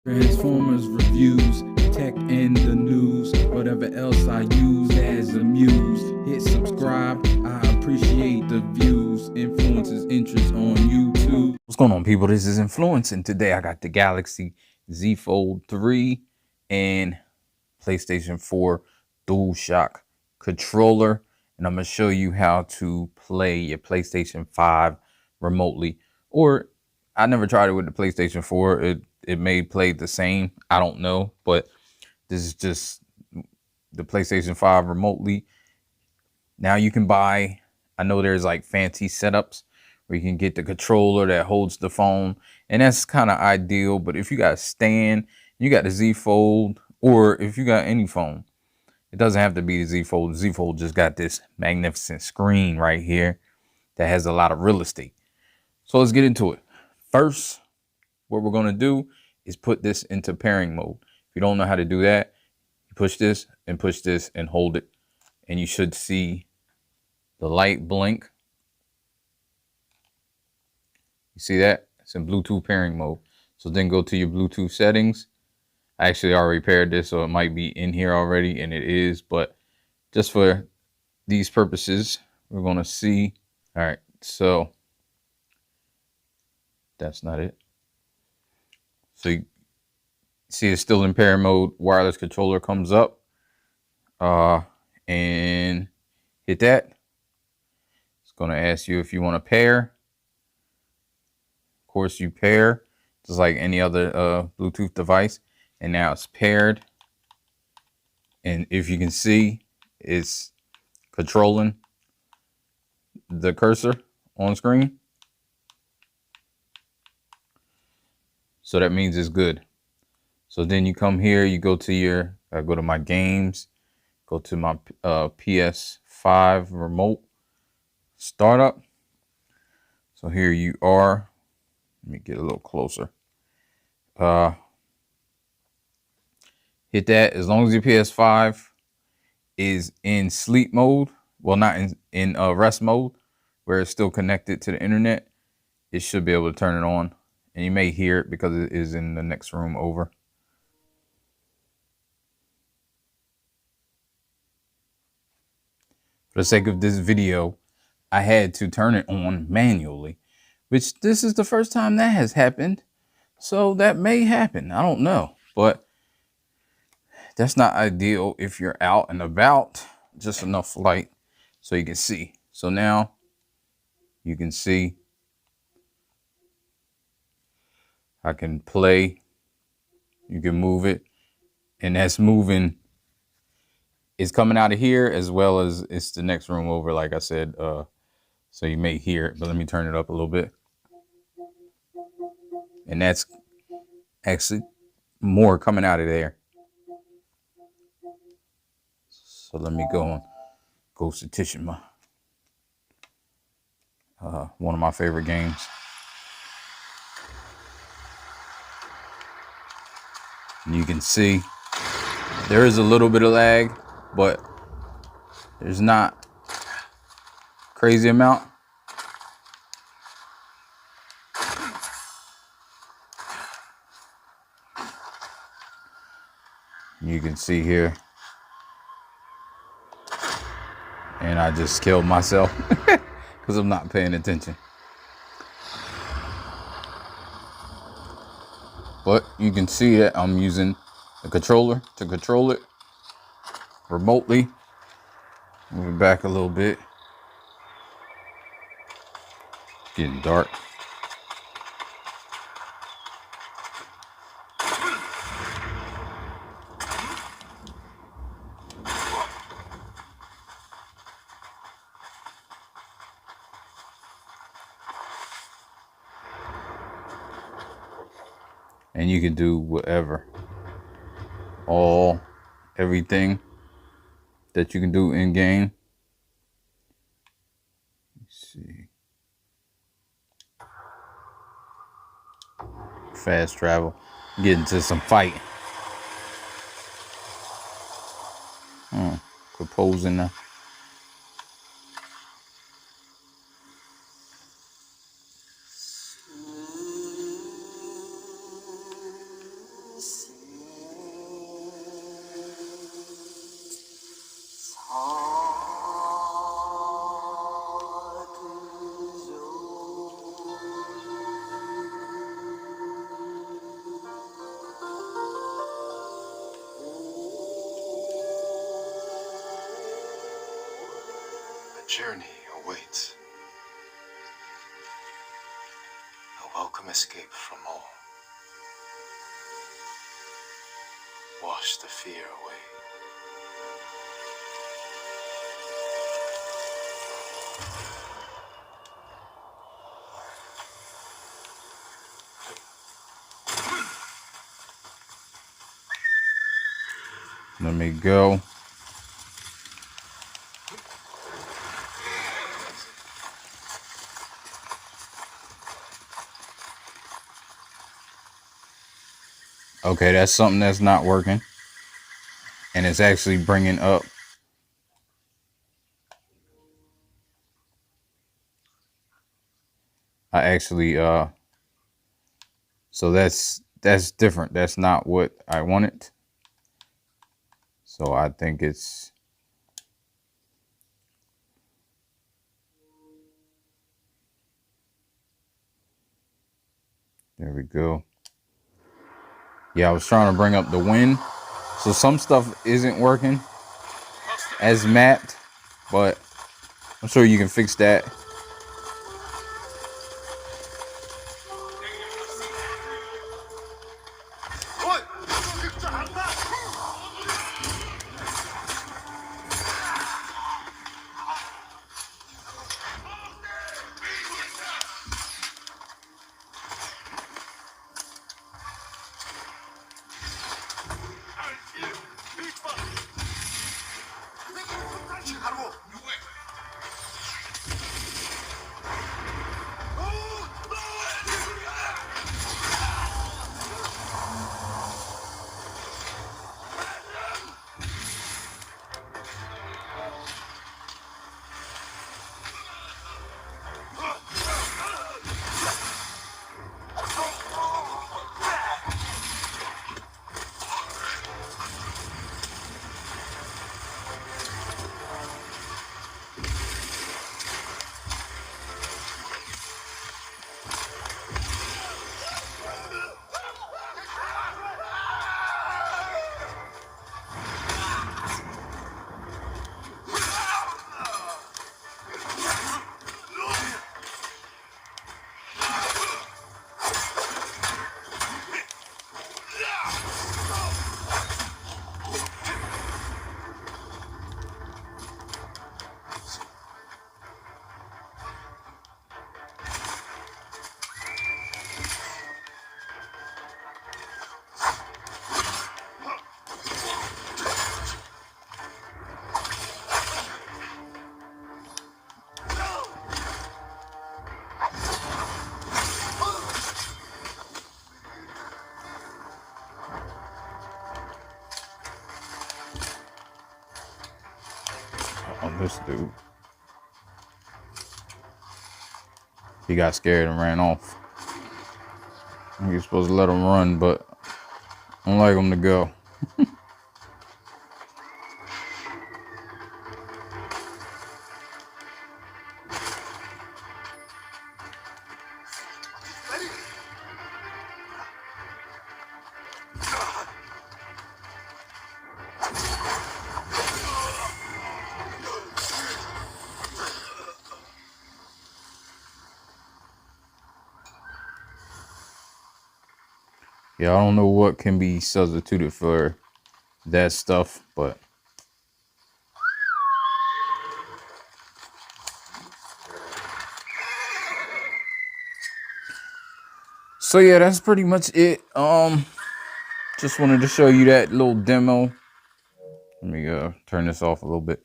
Transformers reviews, tech and the news, whatever else I use as a muse. Hit subscribe, I appreciate the views. Influences interest on YouTube. What's going on, people? This is Inflewence, and today I got the Galaxy Z Fold 3 and PlayStation 4 Dualshock controller, and I'm going to show you how to play your PlayStation 5 remotely. Or I never tried it with the PlayStation 4. It may play the same. I don't know, but this is just the PlayStation 5 remotely. Now you can buy, I know there's like fancy setups where you can get the controller that holds the phone, and that's kind of ideal. But if you got a stand, you got the Z Fold, or if you got any phone, it doesn't have to be the Z Fold. The Z Fold just got this magnificent screen right here that has a lot of real estate. So let's get into it. First, what we're going to do is put this into pairing mode. If you don't know how to do that, you push this and hold it, and you should see the light blink. You see that? It's in Bluetooth pairing mode. So then go to your Bluetooth settings. I actually already paired this, so it might be in here already, and it is, but just for these purposes, we're going to see. All right, so that's not it. So you see it's still in pair mode. Wireless controller comes up, and hit that. It's going to ask you if you want to pair. Of course, you pair just like any other Bluetooth device, and now it's paired. And if you can see, it's controlling the cursor on screen. So that means it's good. So then you come here, you go to your, I go to my games, go to my PS5 remote startup. So here you are. Let me get a little closer. Hit that. As long as your PS5 is in sleep mode, well, not in rest mode, where it's still connected to the internet, it should be able to turn it on. And you may hear it because it is in the next room over. For the sake of this video, I had to turn it on manually, which this is the first time that has happened. So that may happen. I don't know. But that's not ideal if you're out and about. Just enough light so you can see. So now you can see I can play. You can move it. And that's moving. It's coming out of here as well as it's the next room over, like I said. So you may hear it, but let me turn it up a little bit. And that's actually more coming out of there. So let me go on Ghost of Tsushima. One of my favorite games. And you can see there is a little bit of lag, but there's not crazy amount. You can see here. And I just killed myself because I'm not paying attention. But you can see that I'm using the controller to control it remotely. Move it back a little bit. It's getting dark. And you can do whatever. Everything that you can do in game. Let's see. Fast travel. Get into some fighting. Proposing now. journey awaits. A welcome escape from all. Wash the fear away. Let me go. Okay, that's something that's not working. And it's actually bringing up. I actually, so that's different. That's not what I wanted. So I think it's. There we go. Yeah, I was trying to bring up the wind. So some stuff isn't working as matte, but I'm sure you can fix that. Oh, this dude. He got scared and ran off. You're supposed to let him run, but I don't like him to go. Yeah, I don't know what can be substituted for that stuff, but so yeah, that's pretty much it. Just wanted to show you that little demo. Let me turn this off a little bit.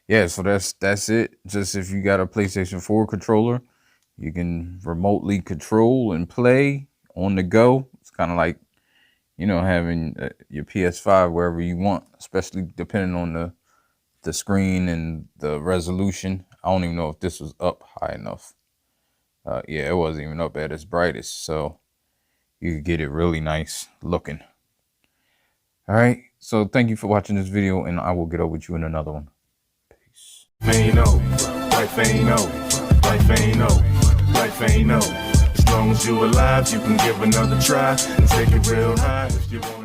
Yeah, so that's it. Just if you got a PlayStation 4 controller, you can remotely control and play on the go. It's kind of like, you know, having your PS5 wherever you want, especially depending on the screen and the resolution. I don't even know if this was up high enough. Yeah, it wasn't even up at its brightest, so you could get it really nice looking. All right, so thank you for watching this video, and I will get over with you in another one. Peace. Ain't no, life ain't no, life ain't no, life ain't no. As long as you alive, you can give another try and take it real high if you want.